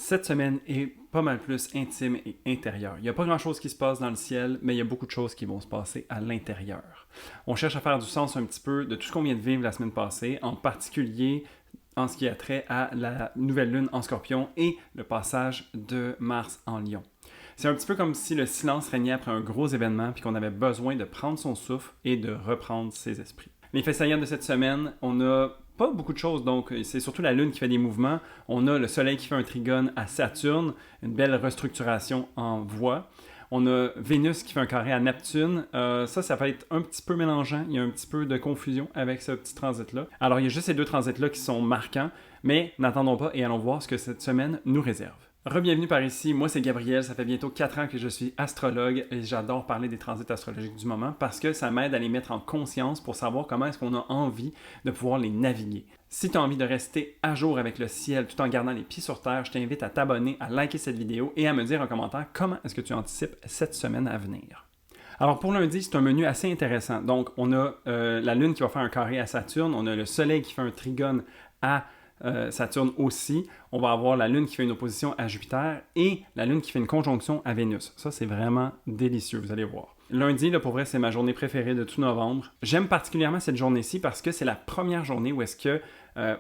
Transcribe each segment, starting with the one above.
Cette semaine est pas mal plus intime et intérieure. Il n'y a pas grand-chose qui se passe dans le ciel, mais il y a beaucoup de choses qui vont se passer à l'intérieur. On cherche à faire du sens un petit peu de tout ce qu'on vient de vivre la semaine passée, en particulier en ce qui a trait à la nouvelle lune en Scorpion et le passage de Mars en Lion. C'est un petit peu comme si le silence régnait après un gros événement puis qu'on avait besoin de prendre son souffle et de reprendre ses esprits. Les faits saillants de cette semaine, on a pas beaucoup de choses, donc c'est surtout la Lune qui fait des mouvements. On a le Soleil qui fait un trigone à Saturne, une belle restructuration en voie. On a Vénus qui fait un carré à Neptune. Ça va être un petit peu mélangeant. Il y a un petit peu de confusion avec ce petit transit-là. Alors, il y a juste ces deux transits-là qui sont marquants, mais n'attendons pas et allons voir ce que cette semaine nous réserve. Rebienvenue par ici, moi c'est Gabriel, ça fait bientôt 4 ans que je suis astrologue et j'adore parler des transits astrologiques du moment parce que ça m'aide à les mettre en conscience pour savoir comment est-ce qu'on a envie de pouvoir les naviguer. Si tu as envie de rester à jour avec le ciel tout en gardant les pieds sur terre, je t'invite à t'abonner, à liker cette vidéo et à me dire en commentaire comment est-ce que tu anticipes cette semaine à venir. Alors pour lundi, c'est un menu assez intéressant. Donc on a la Lune qui va faire un carré à Saturne, on a le Soleil qui fait un trigone à Saturne aussi. On va avoir la Lune qui fait une opposition à Jupiter et la Lune qui fait une conjonction à Vénus. Ça, c'est vraiment délicieux, vous allez voir. Lundi, là, pour vrai, c'est ma journée préférée de tout novembre. J'aime particulièrement cette journée-ci parce que c'est la première journée où est-ce que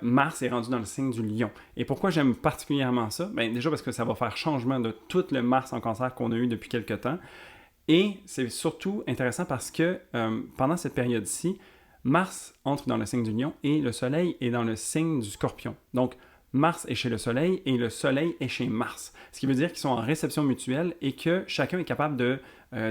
Mars est rendu dans le signe du Lion. Et pourquoi j'aime particulièrement ça? Bien, déjà parce que ça va faire changement de tout le Mars en Cancer qu'on a eu depuis quelques temps. Et c'est surtout intéressant parce que pendant cette période-ci, Mars entre dans le signe du Lion et le Soleil est dans le signe du Scorpion. Donc, Mars est chez le Soleil et le Soleil est chez Mars. Ce qui veut dire qu'ils sont en réception mutuelle et que chacun est capable de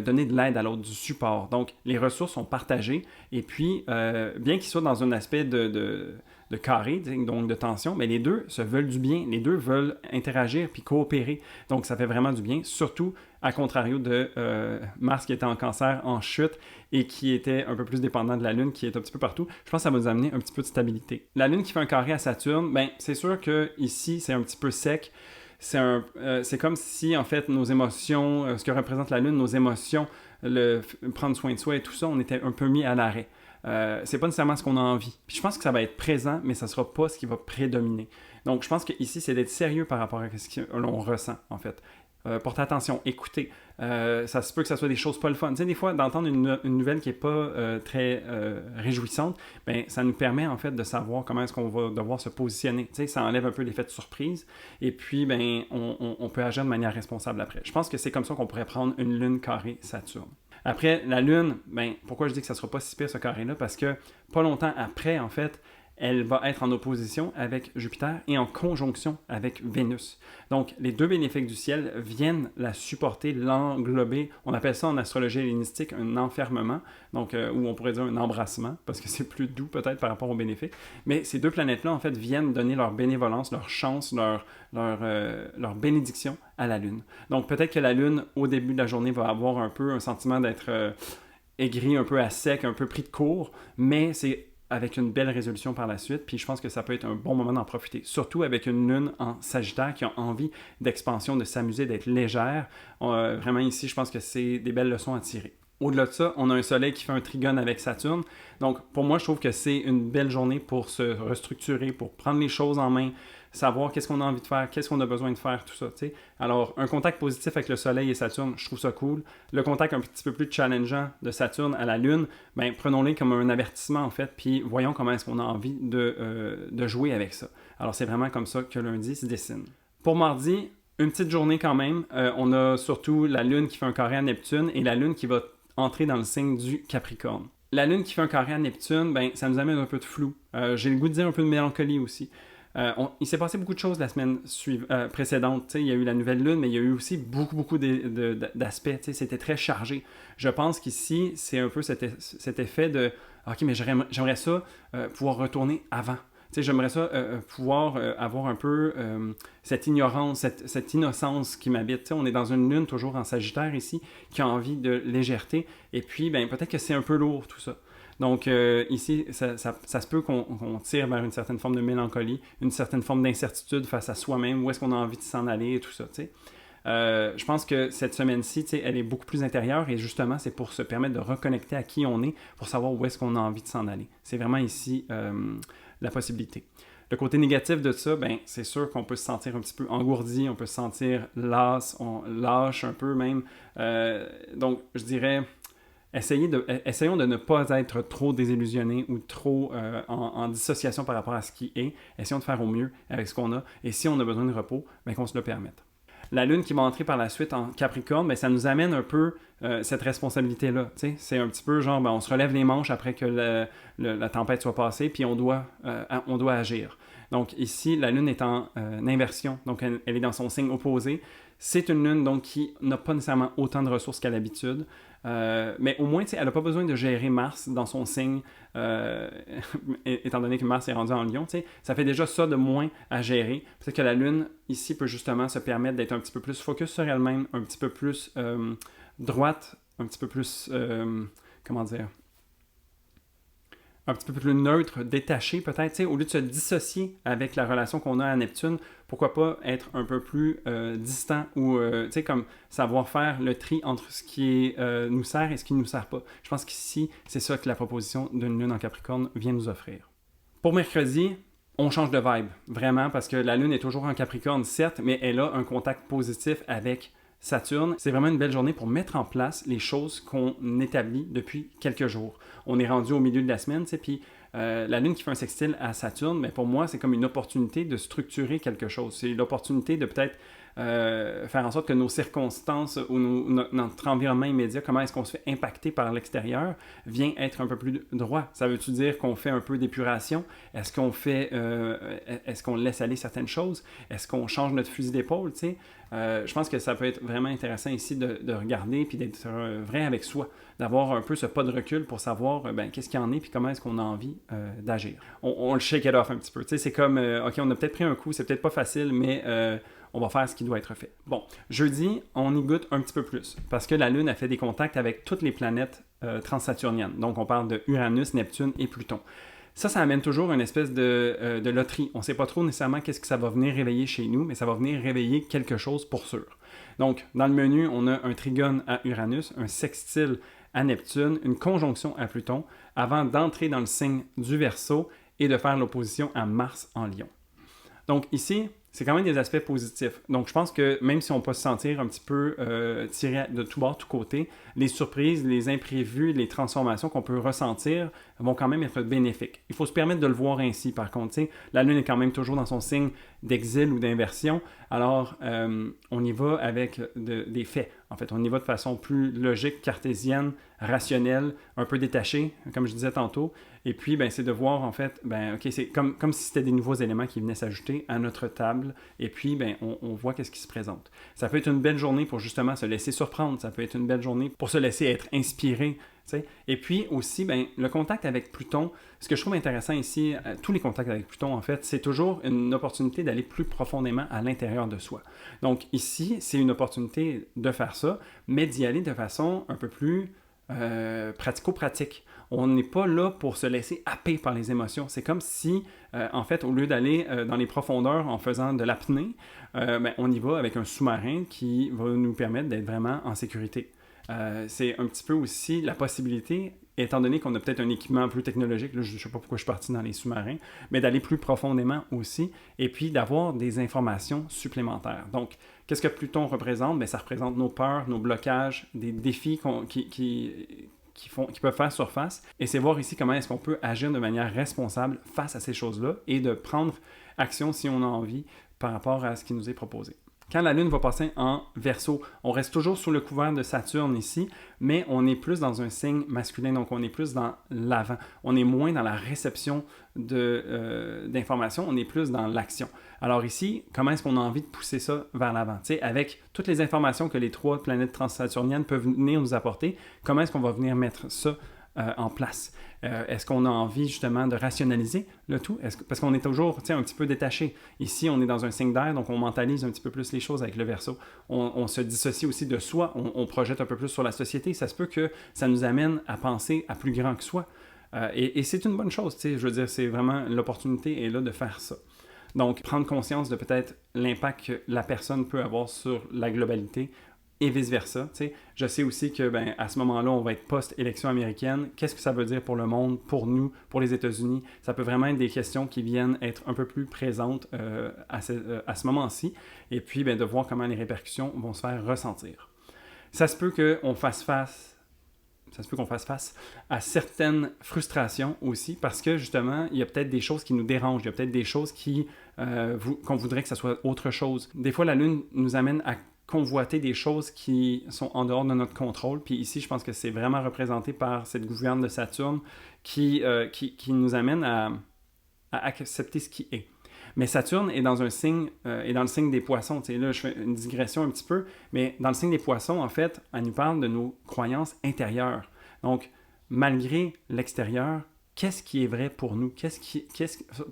donner de l'aide à l'autre, du support. Donc, les ressources sont partagées et puis, bien qu'ils soient dans un aspect de carré, donc de tension, mais les deux se veulent du bien, les deux veulent interagir puis coopérer. Donc, ça fait vraiment du bien, surtout à contrario de Mars qui était en Cancer, en chute et qui était un peu plus dépendant de la Lune qui est un petit peu partout. Je pense que ça va nous amener un petit peu de stabilité. La Lune qui fait un carré à Saturne, ben c'est sûr que ici c'est un petit peu sec. C'est comme si, en fait, nos émotions, ce que représente la Lune, nos émotions, prendre soin de soi et tout ça, on était un peu mis à l'arrêt. C'est pas nécessairement ce qu'on a envie. Puis je pense que ça va être présent, mais ça sera pas ce qui va prédominer. Donc je pense qu'ici, c'est d'être sérieux par rapport à ce que l'on ressent, en fait. Portez attention, écoutez. Ça se peut que ça soit des choses pas le fun. Tu sais, des fois, d'entendre une nouvelle qui n'est pas très réjouissante, ben, ça nous permet en fait de savoir comment est-ce qu'on va devoir se positionner. Tu sais, ça enlève un peu l'effet de surprise et puis ben, on peut agir de manière responsable après. Je pense que c'est comme ça qu'on pourrait prendre une Lune carrée Saturne. Après, la Lune, ben, pourquoi je dis que ça ne sera pas si pire ce carré-là? Parce que pas longtemps après, en fait, elle va être en opposition avec Jupiter et en conjonction avec Vénus. Donc, les deux bénéfiques du ciel viennent la supporter, l'englober. On appelle ça en astrologie hellénistique un enfermement, donc ou on pourrait dire un embrassement, parce que c'est plus doux peut-être par rapport aux bénéfiques. Mais ces deux planètes-là, en fait, viennent donner leur bénévolence, leur chance, leur bénédiction à la Lune. Donc, peut-être que la Lune, au début de la journée, va avoir un peu un sentiment d'être aigri, un peu à sec, un peu pris de court, mais c'est avec une belle résolution par la suite, puis je pense que ça peut être un bon moment d'en profiter, surtout avec une Lune en Sagittaire qui a envie d'expansion, de s'amuser, d'être légère. Vraiment ici, je pense que c'est des belles leçons à tirer. Au-delà de ça, on a un Soleil qui fait un trigone avec Saturne. Donc, pour moi, je trouve que c'est une belle journée pour se restructurer, pour prendre les choses en main, savoir qu'est-ce qu'on a envie de faire, qu'est-ce qu'on a besoin de faire, tout ça, tu sais. Alors, un contact positif avec le Soleil et Saturne, je trouve ça cool. Le contact un petit peu plus challengeant de Saturne à la Lune, ben, prenons-les comme un avertissement, en fait, puis voyons comment est-ce qu'on a envie de jouer avec ça. Alors, c'est vraiment comme ça que lundi se dessine. Pour mardi, une petite journée quand même. On a surtout la Lune qui fait un carré à Neptune et la Lune qui va entrer dans le signe du Capricorne. La Lune qui fait un carré à Neptune, ben, ça nous amène un peu de flou. J'ai le goût de dire un peu de mélancolie aussi. Il s'est passé beaucoup de choses la semaine précédente. Il y a eu la nouvelle Lune, mais il y a eu aussi beaucoup d'aspects. C'était très chargé. Je pense qu'ici, c'est un peu cet effet de « OK, mais j'aimerais ça pouvoir retourner avant ». J'aimerais ça pouvoir avoir un peu cette ignorance, cette innocence qui m'habite. On est dans une lune toujours en Sagittaire ici, qui a envie de légèreté. Et puis, ben, peut-être que c'est un peu lourd tout ça. Donc ici, ça se peut qu'on tire vers une certaine forme de mélancolie, une certaine forme d'incertitude face à soi-même, où est-ce qu'on a envie de s'en aller et tout ça. Je pense que cette semaine-ci, elle est beaucoup plus intérieure et justement, c'est pour se permettre de reconnecter à qui on est, pour savoir où est-ce qu'on a envie de s'en aller. C'est vraiment ici la possibilité. Le côté négatif de ça, ben, c'est sûr qu'on peut se sentir un petit peu engourdi, on peut se sentir las, on lâche un peu même. Donc, je dirais, essayons de ne pas être trop désillusionnés ou trop en dissociation par rapport à ce qui est. Essayons de faire au mieux avec ce qu'on a. Et si on a besoin de repos, ben, qu'on se le permette. La Lune qui va entrer par la suite en Capricorne, ben, ça nous amène un peu cette responsabilité-là. T'sais. C'est un petit peu genre, ben, on se relève les manches après que la tempête soit passée, puis on doit agir. Donc ici, la Lune est en inversion, donc elle est dans son signe opposé. C'est une Lune donc, qui n'a pas nécessairement autant de ressources qu'à l'habitude, mais au moins, elle n'a pas besoin de gérer Mars dans son signe, étant donné que Mars est rendu en Lion. Ça fait déjà ça de moins à gérer. Peut-être que la Lune, ici, peut justement se permettre d'être un petit peu plus focus sur elle-même, un petit peu plus droite, un petit peu plus, comment dire, un petit peu plus neutre, détaché peut-être, au lieu de se dissocier avec la relation qu'on a à Neptune, pourquoi pas être un peu plus distant ou, comme savoir faire le tri entre ce qui nous sert et ce qui ne nous sert pas. Je pense qu'ici, c'est ça que la proposition d'une Lune en Capricorne vient nous offrir. Pour mercredi, on change de vibe, vraiment, parce que la Lune est toujours en Capricorne, certes, mais elle a un contact positif avec Saturne. C'est vraiment une belle journée pour mettre en place les choses qu'on établit depuis quelques jours. On est rendu au milieu de la semaine, puis la Lune qui fait un sextile à Saturne, mais pour moi, c'est comme une opportunité de structurer quelque chose. C'est l'opportunité de peut-être faire en sorte que nos circonstances ou notre environnement immédiat, comment est-ce qu'on se fait impacter par l'extérieur, vient être un peu plus droit. Ça veut-tu dire qu'on fait un peu d'épuration? Est-ce qu'on laisse aller certaines choses? Est-ce qu'on change notre fusil d'épaule? Je pense que ça peut être vraiment intéressant ici de regarder puis d'être vrai avec soi, d'avoir un peu ce pas de recul pour savoir qu'est-ce qu'il y en est puis comment est-ce qu'on a envie d'agir. On le shake it off un petit peu. C'est comme, OK, on a peut-être pris un coup, c'est peut-être pas facile, mais on va faire ce qui doit être fait. Bon, jeudi, on y goûte un petit peu plus parce que la Lune a fait des contacts avec toutes les planètes transsaturniennes. Donc, on parle de Uranus, Neptune et Pluton. Ça amène toujours une espèce de loterie. On ne sait pas trop nécessairement qu'est-ce que ça va venir réveiller chez nous, mais ça va venir réveiller quelque chose pour sûr. Donc, dans le menu, on a un trigone à Uranus, un sextile à Neptune, une conjonction à Pluton, avant d'entrer dans le signe du Verseau et de faire l'opposition à Mars en Lion. Donc ici, c'est quand même des aspects positifs. Donc je pense que même si on peut se sentir un petit peu tiré de tout bord, tout côté, les surprises, les imprévus, les transformations qu'on peut ressentir vont quand même être bénéfiques. Il faut se permettre de le voir ainsi, par contre. La Lune est quand même toujours dans son signe d'exil ou d'inversion, alors on y va avec des faits. En fait, on y va de façon plus logique, cartésienne, rationnelle, un peu détachée, comme je disais tantôt. Et puis, c'est de voir, en fait, OK, c'est comme si c'était des nouveaux éléments qui venaient s'ajouter à notre table. Et puis, on voit qu'est-ce qui se présente. Ça peut être une belle journée pour justement se laisser surprendre. Ça peut être une belle journée pour se laisser être inspiré. T'sais. Et puis aussi, le contact avec Pluton, ce que je trouve intéressant ici, tous les contacts avec Pluton, en fait, c'est toujours une opportunité d'aller plus profondément à l'intérieur de soi. Donc ici, c'est une opportunité de faire ça, mais d'y aller de façon un peu plus pratico-pratique. On n'est pas là pour se laisser happer par les émotions. C'est comme si, en fait, au lieu d'aller dans les profondeurs en faisant de l'apnée, on y va avec un sous-marin qui va nous permettre d'être vraiment en sécurité. C'est un petit peu aussi la possibilité, étant donné qu'on a peut-être un équipement plus technologique, là, je ne sais pas pourquoi je suis parti dans les sous-marins, mais d'aller plus profondément aussi, et puis d'avoir des informations supplémentaires. Donc, qu'est-ce que Pluton représente? Ça représente nos peurs, nos blocages, des défis qui peuvent faire surface, et c'est voir ici comment est-ce qu'on peut agir de manière responsable face à ces choses-là, et de prendre action si on a envie par rapport à ce qui nous est proposé. Quand la Lune va passer en Verseau, on reste toujours sous le couvert de Saturne ici, mais on est plus dans un signe masculin, donc on est plus dans l'avant. On est moins dans la réception d'informations, on est plus dans l'action. Alors ici, comment est-ce qu'on a envie de pousser ça vers l'avant? Avec toutes les informations que les 3 planètes transsaturniennes peuvent venir nous apporter, comment est-ce qu'on va venir mettre ça en place? Est-ce qu'on a envie justement de rationaliser le tout? Parce qu'on est toujours un petit peu détaché. Ici, on est dans un signe d'air, donc on mentalise un petit peu plus les choses avec le Verseau. On se dissocie aussi de soi, on projette un peu plus sur la société. Ça se peut que ça nous amène à penser à plus grand que soi. Et c'est une bonne chose, je veux dire, c'est vraiment l'opportunité est là de faire ça. Donc, prendre conscience de peut-être l'impact que la personne peut avoir sur la globalité et vice-versa. Tu sais, je sais aussi que ben, à ce moment-là, on va être post-élection américaine. Qu'est-ce que ça veut dire pour le monde, pour nous, pour les États-Unis? Ça peut vraiment être des questions qui viennent être un peu plus présentes à ce moment-ci. Et puis, ben, de voir comment les répercussions vont se faire ressentir. Ça se peut qu'on fasse face à certaines frustrations aussi, parce que justement, il y a peut-être des choses qui nous dérangent, il y a peut-être des choses qu'on voudrait que ça soit autre chose. Des fois, la Lune nous amène à convoiter des choses qui sont en dehors de notre contrôle, puis ici, je pense que c'est vraiment représenté par cette gouverne de Saturne qui nous amène à accepter ce qui est. Mais Saturne est dans un signe, est dans le signe des poissons. Tu sais, là, je fais une digression un petit peu, mais dans le signe des poissons, en fait, elle nous parle de nos croyances intérieures. Donc, malgré l'extérieur, qu'est-ce qui est vrai pour nous?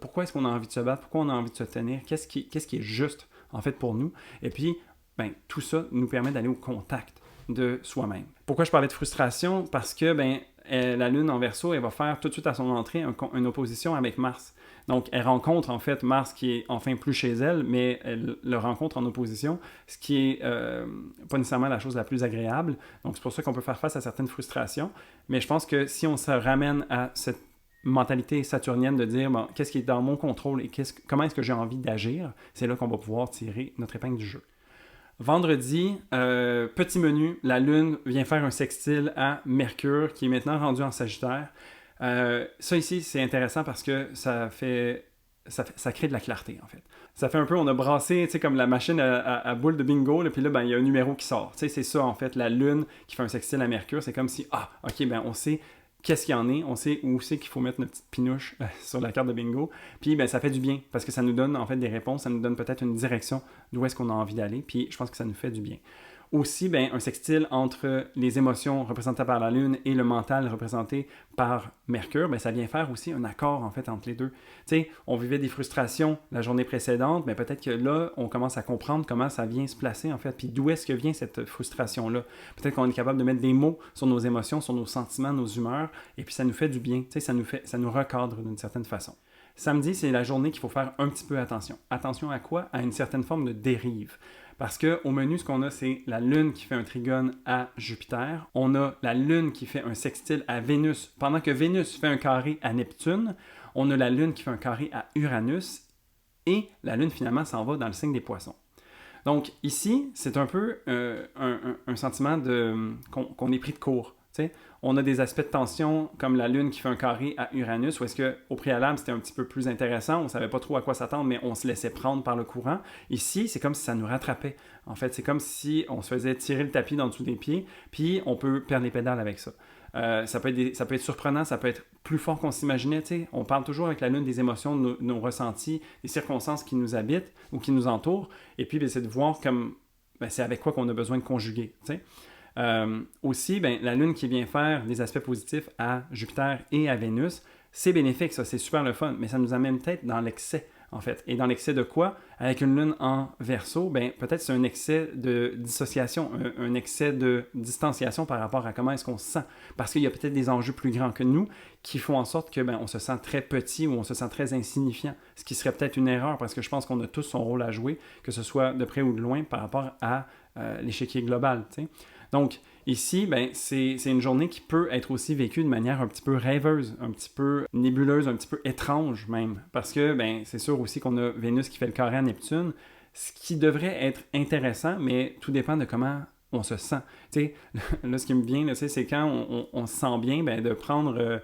Pourquoi est-ce qu'on a envie de se battre? Pourquoi on a envie de se tenir? Qu'est-ce qui est juste, en fait, pour nous? Et puis, ben, tout ça nous permet d'aller au contact de soi-même. Pourquoi je parlais de frustration? Parce que ben, la Lune en Verseau, elle va faire tout de suite à son entrée une opposition avec Mars. Donc, elle rencontre en fait Mars qui est enfin plus chez elle, mais elle le rencontre en opposition, ce qui est pas nécessairement la chose la plus agréable. Donc, c'est pour ça qu'on peut faire face à certaines frustrations. Mais je pense que si on se ramène à cette mentalité saturnienne de dire bon, qu'est-ce qui est dans mon contrôle et comment est-ce que j'ai envie d'agir, c'est là qu'on va pouvoir tirer notre épingle du jeu. Vendredi, petit menu, la Lune vient faire un sextile à Mercure qui est maintenant rendu en Sagittaire. Ça ici, c'est intéressant parce que ça crée de la clarté, en fait. Ça fait un peu, on a brassé, tu sais, comme la machine à boules de bingo, là, puis là, ben, il y a un numéro qui sort. Tu sais, c'est ça, en fait, la Lune qui fait un sextile à Mercure. C'est comme si, OK, ben, on sait qu'est-ce qu'il y en est, on sait où c'est qu'il faut mettre notre petite pinouche sur la carte de bingo. Puis, ben, ça fait du bien parce que ça nous donne, en fait, des réponses, ça nous donne peut-être une direction d'où est-ce qu'on a envie d'aller. Puis, je pense que ça nous fait du bien. Aussi, ben, un sextile entre les émotions représentées par la Lune et le mental représenté par Mercure, ben, ça vient faire aussi un accord en fait entre les deux. Tu sais, on vivait des frustrations la journée précédente, mais peut-être que là, on commence à comprendre comment ça vient se placer en fait, puis d'où est-ce que vient cette frustration-là. Peut-être qu'on est capable de mettre des mots sur nos émotions, sur nos sentiments, nos humeurs, et puis ça nous fait du bien. Tu sais, ça nous recadre d'une certaine façon. Samedi, c'est la journée qu'il faut faire un petit peu attention. Attention à quoi? À une certaine forme de dérive. Parce qu'au menu, ce qu'on a, c'est la Lune qui fait un trigone à Jupiter. On a la Lune qui fait un sextile à Vénus. Pendant que Vénus fait un carré à Neptune, on a la Lune qui fait un carré à Uranus. Et la Lune, finalement, s'en va dans le signe des Poissons. Donc ici, c'est un peu un sentiment qu'on est pris de court. T'sais, on a des aspects de tension comme la Lune qui fait un carré à Uranus, où est-ce qu'au préalable, c'était un petit peu plus intéressant, on ne savait pas trop à quoi s'attendre, mais on se laissait prendre par le courant. Ici, c'est comme si ça nous rattrapait. En fait, c'est comme si on se faisait tirer le tapis dans le dessous des pieds, puis on peut perdre les pédales avec ça. Ça peut être surprenant, ça peut être plus fort qu'on s'imaginait. T'sais. On parle toujours avec la Lune des émotions, de nos ressentis, des circonstances qui nous habitent ou qui nous entourent, et puis c'est de voir comme c'est avec quoi qu'on a besoin de conjuguer. T'sais. Aussi, ben, la Lune qui vient faire des aspects positifs à Jupiter et à Vénus, c'est bénéfique, ça, c'est super le fun, mais ça nous amène peut-être dans l'excès, en fait. Et dans l'excès de quoi? Avec une Lune en Verseau, ben, peut-être c'est un excès de dissociation, un excès de distanciation par rapport à comment est-ce qu'on se sent. Parce qu'il y a peut-être des enjeux plus grands que nous qui font en sorte que ben, on se sent très petit ou on se sent très insignifiant, ce qui serait peut-être une erreur parce que je pense qu'on a tous son rôle à jouer, que ce soit de près ou de loin par rapport à l'échiquier global, tu sais. Donc, ici, ben, c'est une journée qui peut être aussi vécue de manière un petit peu rêveuse, un petit peu nébuleuse, un petit peu étrange même. Parce que, ben, c'est sûr aussi qu'on a Vénus qui fait le carré à Neptune, ce qui devrait être intéressant, mais tout dépend de comment on se sent. Tu sais, là, ce qui me vient, là, c'est quand on se sent bien, ben, de prendre...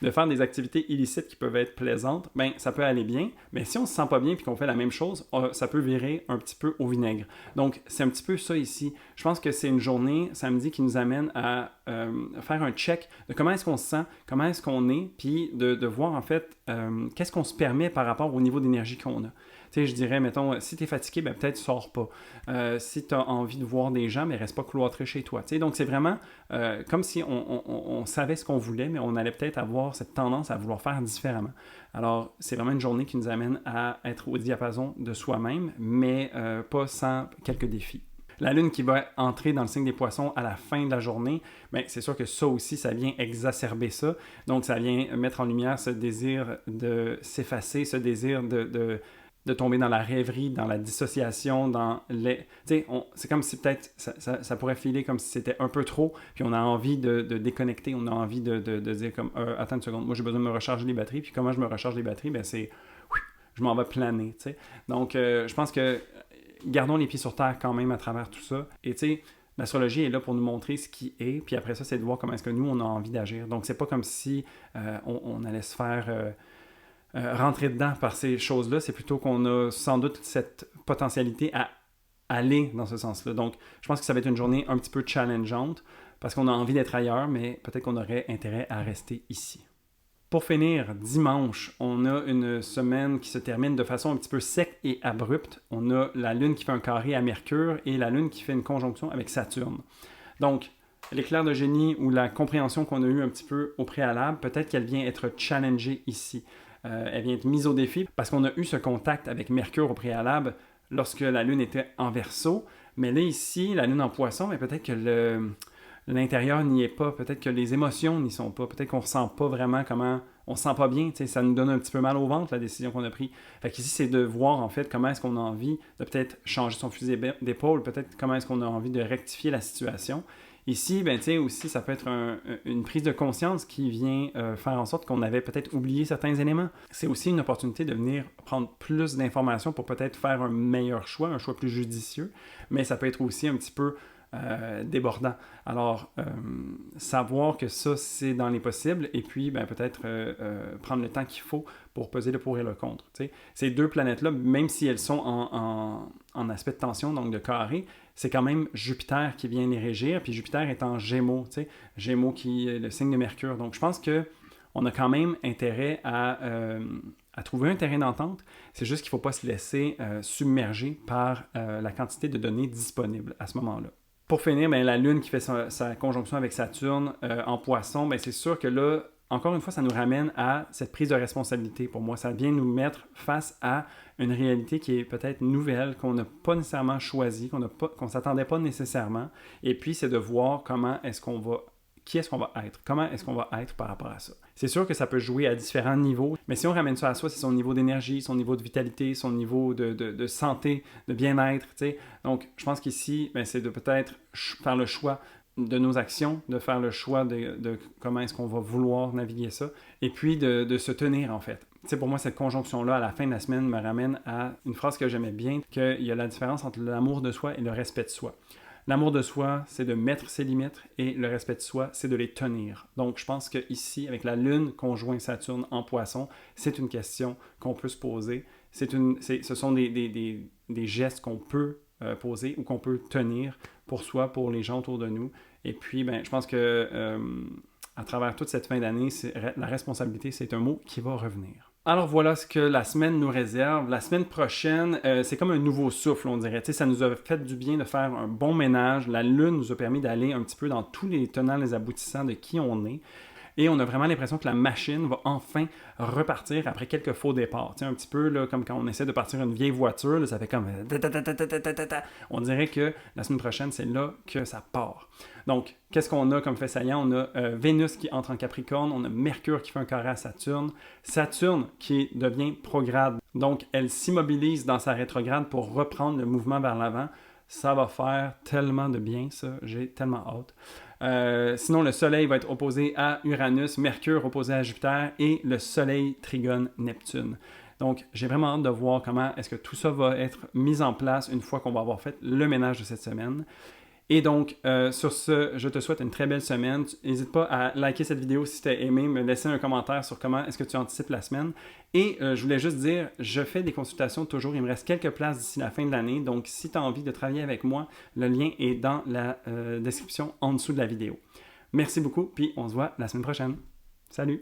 de faire des activités illicites qui peuvent être plaisantes, ben ça peut aller bien, mais si on se sent pas bien et qu'on fait la même chose, ça peut virer un petit peu au vinaigre. Donc, c'est un petit peu ça ici. Je pense que c'est une journée, samedi, qui nous amène à faire un check de comment est-ce qu'on se sent, comment est-ce qu'on est, puis de voir en fait qu'est-ce qu'on se permet par rapport au niveau d'énergie qu'on a. Tu sais, je dirais, mettons, si tu es fatigué, ben peut-être sors pas. Si tu as envie de voir des gens, mais reste pas cloîtré chez toi. Tu sais, donc, c'est vraiment comme si on savait ce qu'on voulait, mais on allait peut-être avoir cette tendance à vouloir faire différemment. Alors, c'est vraiment une journée qui nous amène à être au diapason de soi-même, mais pas sans quelques défis. La Lune qui va entrer dans le signe des Poissons à la fin de la journée, bien, c'est sûr que ça aussi, ça vient exacerber ça. Donc, ça vient mettre en lumière ce désir de s'effacer, ce désir de de tomber dans la rêverie, dans la dissociation, dans les... Tu sais, c'est comme si peut-être ça pourrait filer comme si c'était un peu trop, puis on a envie de déconnecter, on a envie de dire comme attends une seconde, moi j'ai besoin de me recharger les batteries, puis comment je me recharge les batteries, ben c'est... Je m'en vais planer, tu sais. Donc, je pense que gardons les pieds sur terre quand même à travers tout ça. Et tu sais, l'astrologie est là pour nous montrer ce qui est, puis après ça, c'est de voir comment est-ce que nous, on a envie d'agir. Donc, c'est pas comme si on allait se faire rentrer dedans par ces choses-là. C'est plutôt qu'on a sans doute cette potentialité à aller dans ce sens-là. Donc, je pense que ça va être une journée un petit peu challengeante parce qu'on a envie d'être ailleurs, mais peut-être qu'on aurait intérêt à rester ici. Pour finir, dimanche, on a une semaine qui se termine de façon un petit peu sec et abrupte. On a la Lune qui fait un carré à Mercure et la Lune qui fait une conjonction avec Saturne. Donc, l'éclair de génie ou la compréhension qu'on a eue un petit peu au préalable, peut-être qu'elle vient être challengée ici. Elle vient être mise au défi parce qu'on a eu ce contact avec Mercure au préalable lorsque la Lune était en Verseau. Mais là, ici, la Lune en Poisson, mais peut-être que l'intérieur n'y est pas, peut-être que les émotions n'y sont pas, peut-être qu'on ne ressent pas vraiment comment, on se sent pas bien, ça nous donne un petit peu mal au ventre la décision qu'on a prise. Fait qu'ici, c'est de voir en fait comment est-ce qu'on a envie de peut-être changer son fusil d'épaule, peut-être comment est-ce qu'on a envie de rectifier la situation. Ici, ben, aussi, ça peut être une prise de conscience qui vient faire en sorte qu'on avait peut-être oublié certains éléments. C'est aussi une opportunité de venir prendre plus d'informations pour peut-être faire un meilleur choix, un choix plus judicieux, mais ça peut être aussi un petit peu débordant. Alors, savoir que ça, c'est dans les possibles, et puis ben, peut-être prendre le temps qu'il faut pour peser le pour et le contre. T'sais. Ces deux planètes-là, même si elles sont en aspect de tension, donc de carré, c'est quand même Jupiter qui vient les régir, puis Jupiter est en Gémeaux, Gémeaux qui est le signe de Mercure. Donc, je pense qu'on a quand même intérêt à trouver un terrain d'entente. C'est juste qu'il ne faut pas se laisser submerger par la quantité de données disponibles à ce moment-là. Pour finir, ben, la Lune qui fait sa conjonction avec Saturne en Poisson, ben, c'est sûr que là, encore une fois, ça nous ramène à cette prise de responsabilité. Pour moi, ça vient nous mettre face à une réalité qui est peut-être nouvelle, qu'on n'a pas nécessairement choisie, qu'on ne s'attendait pas nécessairement. Et puis, c'est de voir qui est-ce qu'on va être, comment est-ce qu'on va être par rapport à ça. C'est sûr que ça peut jouer à différents niveaux, mais si on ramène ça à soi, c'est son niveau d'énergie, son niveau de vitalité, son niveau de santé, de bien-être, t'sais. Donc, je pense qu'ici, ben, c'est de peut-être faire le choix de nos actions, de faire le choix de comment est-ce qu'on va vouloir naviguer ça, et puis de se tenir, en fait. T'sais, pour moi, cette conjonction-là, à la fin de la semaine, me ramène à une phrase que j'aimais bien, qu'il y a la différence entre l'amour de soi et le respect de soi. L'amour de soi, c'est de mettre ses limites et le respect de soi, c'est de les tenir. Donc, je pense qu'ici, avec la Lune conjoint Saturne en Poisson, c'est une question qu'on peut se poser. Ce sont des gestes qu'on peut poser ou qu'on peut tenir pour soi, pour les gens autour de nous. Et puis, ben, je pense que à travers toute cette fin d'année, la responsabilité, c'est un mot qui va revenir. Alors voilà ce que la semaine nous réserve. La semaine prochaine, c'est comme un nouveau souffle, on dirait. Ça nous a fait du bien de faire un bon ménage. La Lune nous a permis d'aller un petit peu dans tous les tenants, les aboutissants de qui on est. Et on a vraiment l'impression que la machine va enfin repartir après quelques faux départs. Un petit peu là, comme quand on essaie de partir une vieille voiture, là, ça fait comme... On dirait que la semaine prochaine, c'est là que ça part. Donc, qu'est-ce qu'on a comme fait saillant? On a Vénus qui entre en Capricorne, on a Mercure qui fait un carré à Saturne, Saturne qui devient prograde. Donc, elle s'immobilise dans sa rétrograde pour reprendre le mouvement vers l'avant. Ça va faire tellement de bien, ça. J'ai tellement hâte. Sinon, le Soleil va être opposé à Uranus, Mercure opposé à Jupiter et le Soleil trigone Neptune. Donc, j'ai vraiment hâte de voir comment est-ce que tout ça va être mis en place une fois qu'on va avoir fait le ménage de cette semaine. Et donc, sur ce, je te souhaite une très belle semaine. N'hésite pas à liker cette vidéo si tu as aimé, me laisser un commentaire sur comment est-ce que tu anticipes la semaine. Et je voulais juste dire, je fais des consultations toujours. Il me reste quelques places d'ici la fin de l'année. Donc, si tu as envie de travailler avec moi, le lien est dans la description en dessous de la vidéo. Merci beaucoup, puis on se voit la semaine prochaine. Salut!